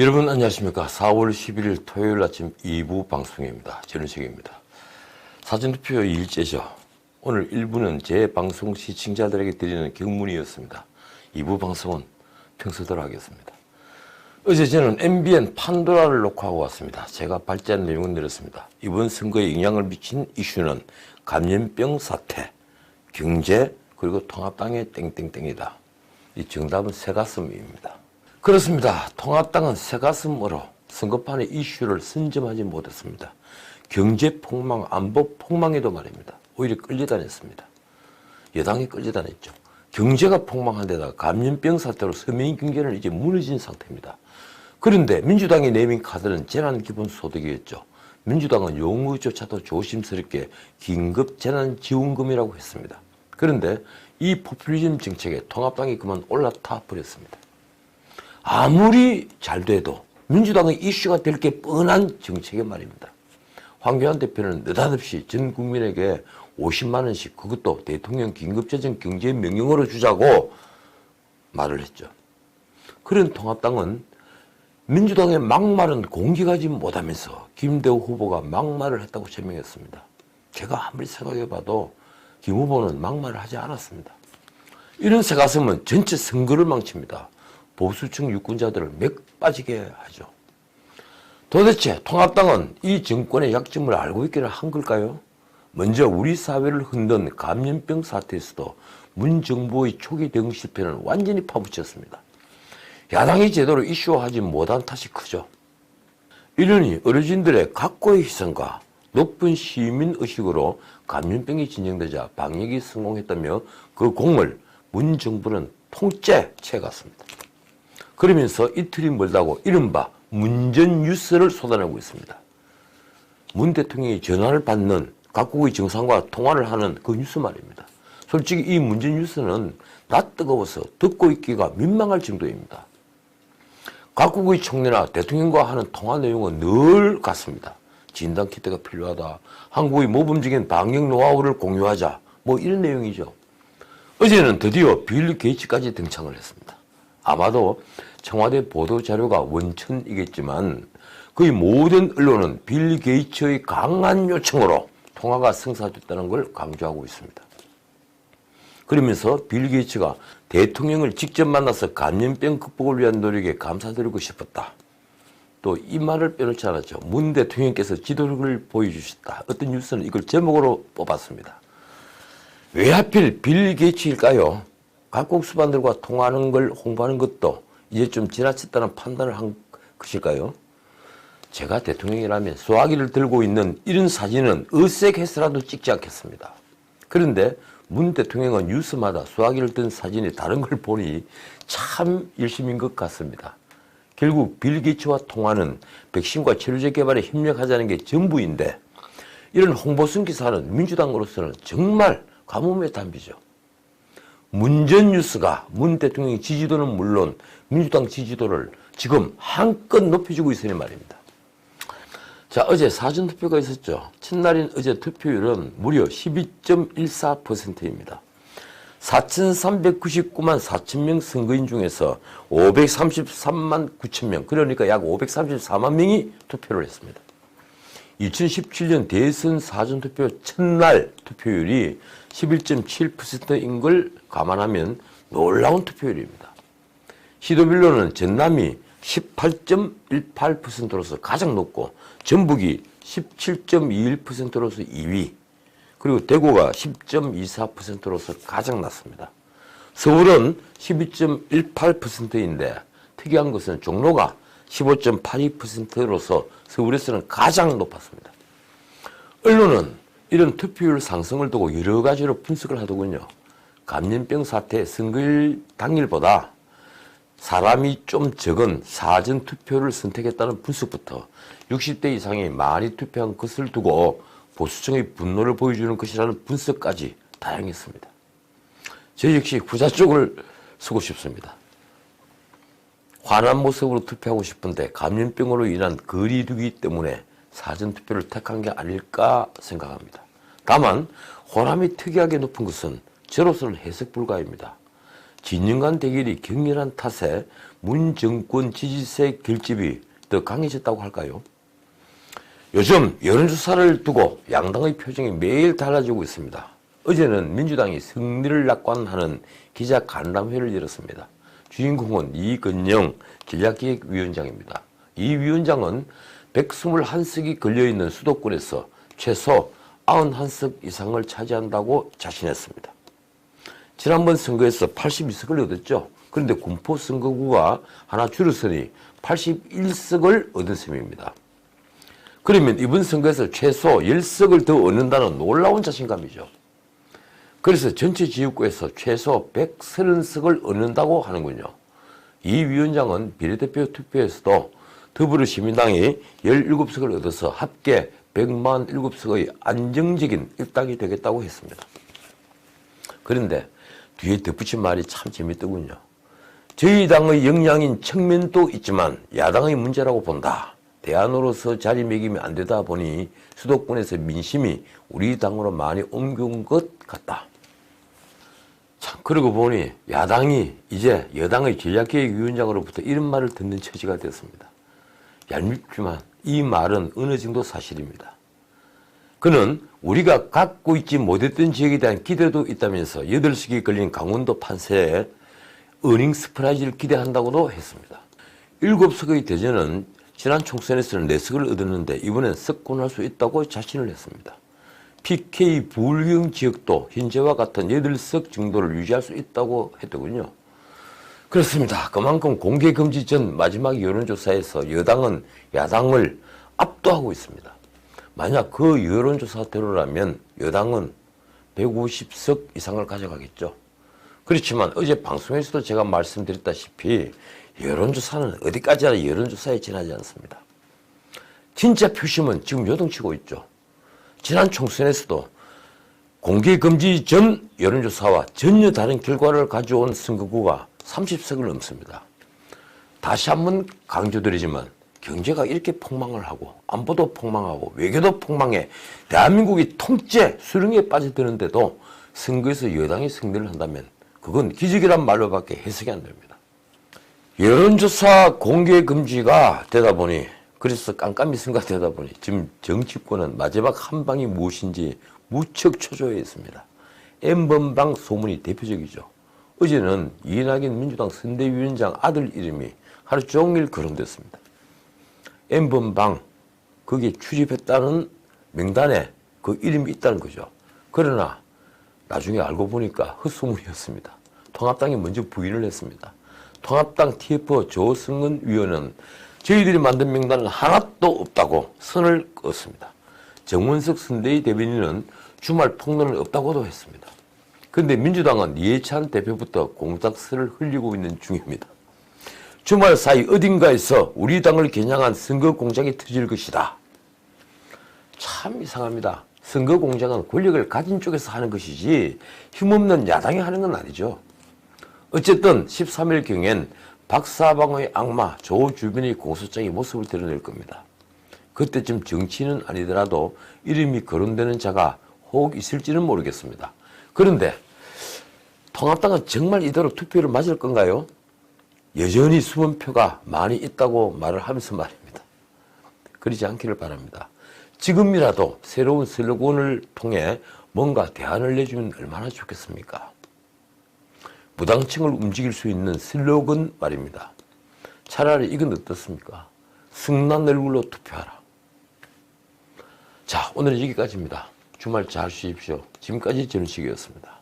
여러분 안녕하십니까. 4월 11일 토요일 아침 2부 방송입니다. 전은식입니다. 사전투표 2일째죠. 오늘 1부는 제 방송 시청자들에게 드리는 경문이었습니다. 2부 방송은 평소대로 하겠습니다. 어제 저는 MBN 판도라를 녹화하고 왔습니다. 제가 발제한 내용은 이렇습니다. 이번 선거에 영향을 미친 이슈는 감염병 사태, 경제, 그리고 통합당의 땡땡땡이다. 이 정답은 새가슴입니다. 그렇습니다. 통합당은 새가슴으로 선거판의 이슈를 선점하지 못했습니다. 경제 폭망, 안보 폭망에도 말입니다. 오히려 끌려다녔습니다. 여당이 끌려다녔죠. 경제가 폭망한 데다가 감염병 사태로 서민 경제는 이제 무너진 상태입니다. 그런데 민주당이 내민 카드는 재난기본소득이었죠. 민주당은 용어조차도 조심스럽게 긴급 재난지원금이라고 했습니다. 그런데 이 포퓰리즘 정책에 통합당이 그만 올라타 버렸습니다. 아무리 잘 돼도 민주당의 이슈가 될 게 뻔한 정책이 말입니다. 황교안 대표는 느닷없이 전 국민에게 50만 원씩 그것도 대통령 긴급재정 경제명령으로 주자고 말을 했죠. 그런 통합당은 민주당의 막말은 공개하지 못하면서 김대호 후보가 막말을 했다고 제명했습니다. 제가 아무리 생각해봐도 김 후보는 막말을 하지 않았습니다. 이런 새가슴은 전체 선거를 망칩니다. 보수층 유권자들을 맥 빠지게 하죠. 도대체 통합당은 이 정권의 약점을 알고 있기를 한 걸까요? 먼저 우리 사회를 흔든 감염병 사태에서도 문 정부의 초기 대응 실패는 완전히 파묻혔습니다. 야당이 제대로 이슈화하지 못한 탓이 크죠. 이러니 어르신들의 각고의 희생과 높은 시민의식으로 감염병이 진정되자 방역이 성공했다며 그 공을 문 정부는 통째 채갔습니다. 그러면서 이틀이 멀다고 이른바 문전뉴스를 쏟아내고 있습니다. 문 대통령이 전화를 받는 각국의 정상과 통화를 하는 그 뉴스 말입니다. 솔직히 이 문전뉴스는 낯 뜨거워서 듣고 있기가 민망할 정도입니다. 각국의 총리나 대통령과 하는 통화 내용은 늘 같습니다. 진단키트가 필요하다. 한국의 모범적인 방역 노하우를 공유하자. 뭐 이런 내용이죠. 어제는 드디어 빌 게이츠까지 등장을 했습니다. 아마도 청와대 보도자료가 원천이겠지만 거의 모든 언론은 빌 게이츠의 강한 요청으로 통화가 성사됐다는 걸 강조하고 있습니다. 그러면서 빌 게이츠가 대통령을 직접 만나서 감염병 극복을 위한 노력에 감사드리고 싶었다. 또 이 말을 빼놓지 않았죠. 문 대통령께서 지도력을 보여주셨다. 어떤 뉴스는 이걸 제목으로 뽑았습니다. 왜 하필 빌 게이츠일까요? 각국 수반들과 통화하는 걸 홍보하는 것도 이제 좀 지나쳤다는 판단을 한 것일까요? 제가 대통령이라면 수화기를 들고 있는 이런 사진은 어색해서라도 찍지 않겠습니다. 그런데 문 대통령은 뉴스마다 수화기를 든 사진이 다른 걸 보니 참 열심인 것 같습니다. 결국 빌 게이츠와 통화는 백신과 치료제 개발에 협력하자는 게 전부인데 이런 홍보성 기사는 민주당으로서는 정말 가뭄의 단비죠. 문전뉴스가 문 대통령의 지지도는 물론 민주당 지지도를 지금 한껏 높여주고 있으니 말입니다. 자, 어제 사전투표가 있었죠. 첫날인 어제 투표율은 무려 12.14%입니다. 4,399만 4천 명 선거인 중에서 533만 9천 명, 그러니까 약 534만 명이 투표를 했습니다. 2017년 대선 사전투표 첫날 투표율이 11.7%인 걸 감안하면 놀라운 투표율입니다. 시도별로는 전남이 18.18%로서 가장 높고 전북이 17.21%로서 2위, 그리고 대구가 10.24%로서 가장 낮습니다. 서울은 12.18%인데 특이한 것은 종로가 15.82%로서 서울에서는 가장 높았습니다. 언론은 이런 투표율 상승을 두고 여러 가지로 분석을 하더군요. 감염병 사태 선거일 당일보다 사람이 좀 적은 사전투표를 선택했다는 분석부터 60대 이상이 많이 투표한 것을 두고 보수층의 분노를 보여주는 것이라는 분석까지 다양했습니다. 저 역시 후자 쪽을 쓰고 싶습니다. 환한 모습으로 투표하고 싶은데 감염병으로 인한 거리두기 때문에 사전투표를 택한 게 아닐까 생각합니다. 다만 호남이 특이하게 높은 것은 저로서는 해석 불가입니다. 진영 대결이 격렬한 탓에 문 정권 지지세 결집이 더 강해졌다고 할까요? 요즘 여론조사를 두고 양당의 표정이 매일 달라지고 있습니다. 어제는 민주당이 승리를 낙관하는 기자 간담회를 열었습니다. 주인공은 이건영 전략기획위원장입니다. 이 위원장은 121석이 걸려있는 수도권에서 최소 91석 이상을 차지한다고 자신했습니다. 지난번 선거에서 82석을 얻었죠. 그런데 군포선거구가 하나 줄어서니 81석을 얻은 셈입니다. 그러면 이번 선거에서 최소 10석을 더 얻는다는 놀라운 자신감이죠. 그래서 전체 지역구에서 최소 130석을 얻는다고 하는군요. 이 위원장은 비례대표 투표에서도 더불어시민당이 17석을 얻어서 합계 147석의 안정적인 일당이 되겠다고 했습니다. 그런데 뒤에 덧붙인 말이 참 재밌더군요. 저희 당의 역량인 측면도 있지만 야당의 문제라고 본다. 대안으로서 자리매김이 안 되다 보니 수도권에서 민심이 우리 당으로 많이 옮겨온 것 같다. 참, 그러고 보니 야당이 이제 여당의 전략기획위원장으로부터 이런 말을 듣는 처지가 되었습니다. 얄밉지만 이 말은 어느 정도 사실입니다. 그는 우리가 갖고 있지 못했던 지역에 대한 기대도 있다면서 8석이 걸린 강원도 판세에 어닝 스프라이즈를 기대한다고도 했습니다. 7석의 대전은 지난 총선에서는 4석을 얻었는데 이번엔 석권할 수 있다고 자신을 했습니다. PK 부울경 지역도 현재와 같은 8석 정도를 유지할 수 있다고 했더군요. 그렇습니다. 그만큼 공개금지 전 마지막 여론조사에서 여당은 야당을 압도하고 있습니다. 만약 그 여론조사대로라면 여당은 150석 이상을 가져가겠죠. 그렇지만 어제 방송에서도 제가 말씀드렸다시피 여론조사는 어디까지나 여론조사에 지나지 않습니다. 진짜 표심은 지금 요동치고 있죠. 지난 총선에서도 공개금지 전 여론조사와 전혀 다른 결과를 가져온 선거구가 30석을 넘습니다. 다시 한번 강조드리지만 경제가 이렇게 폭망을 하고 안보도 폭망하고 외교도 폭망해 대한민국이 통째 수렁에 빠져드는데도 선거에서 여당이 승리를 한다면 그건 기적이란 말로밖에 해석이 안 됩니다. 여론조사 공개금지가 되다 보니 그래서 깜깜이 선거가 되다 보니 지금 정치권은 마지막 한 방이 무엇인지 무척 초조해 있습니다. N번방 소문이 대표적이죠. 어제는 이낙연 민주당 선대위원장 아들 이름이 하루 종일 거론됐습니다. N번방 거기에 출입했다는 명단에 그 이름이 있다는 거죠. 그러나 나중에 알고 보니까 헛소문이었습니다. 통합당이 먼저 부인을 했습니다. 통합당 TF 조승은 위원은 저희들이 만든 명단은 하나도 없다고 선을 그었습니다. 정원석 선대위 대변인은 주말 폭로는 없다고도 했습니다. 그런데 민주당은 이해찬 대표부터 공작설을 흘리고 있는 중입니다. 주말 사이 어딘가에서 우리 당을 겨냥한 선거 공작이 터질 것이다. 참 이상합니다. 선거 공작은 권력을 가진 쪽에서 하는 것이지 힘없는 야당이 하는 건 아니죠. 어쨌든 13일경엔 박사방의 악마 조 주변의 공소장이 모습을 드러낼 겁니다. 그때쯤 정치인은 아니더라도 이름이 거론되는 자가 혹 있을지는 모르겠습니다. 그런데 통합당은 정말 이대로 투표를 맞을 건가요? 여전히 숨은 표가 많이 있다고 말을 하면서 말입니다. 그러지 않기를 바랍니다. 지금이라도 새로운 슬로건을 통해 뭔가 대안을 내주면 얼마나 좋겠습니까? 무당층을 움직일 수 있는 슬로건 말입니다. 차라리 이건 어떻습니까? 승난 얼굴로 투표하라. 자, 오늘은 여기까지입니다. 주말 잘 쉬십시오. 지금까지 전우식이었습니다.